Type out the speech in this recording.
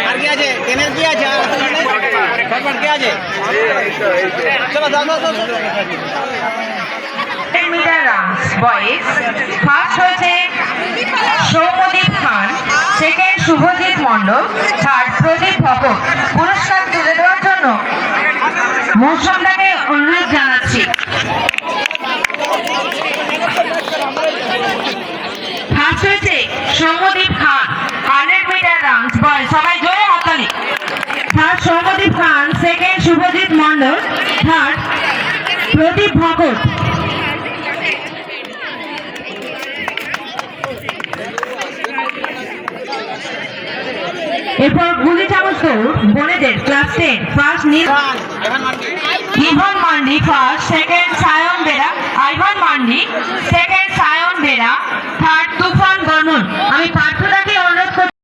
আর কি আছে ট্রেনের কি আছে আর কি আছে চলো দাও দাও মিটার রানস বয়েজ ফার্স্ট হয়েছে সৌম্যদীপ খান, সেকেন্ড শুভজিৎ মণ্ডল, থার্ড প্রদীপ ভগত। পুরস্কার তুলে দেওয়ার জন্য মৌসুমটাকে অনুরোধ জানাচ্ছি। ফার্স্ট হয়েছে Soumyadip Khan 100 metre runs boys, সবাই জোরে হাততালি। Third Soumyadip Khan, second Subhajit Mondal, third Pradip Bhagat. এরপর গুলি চামচ দৌড় বোনেদের class 10 first Ivan Mandi, first, second Sayan Bera, Ivan Mandi, second Sayan Bera, third Tufan Barman. আমি পার্থটাকে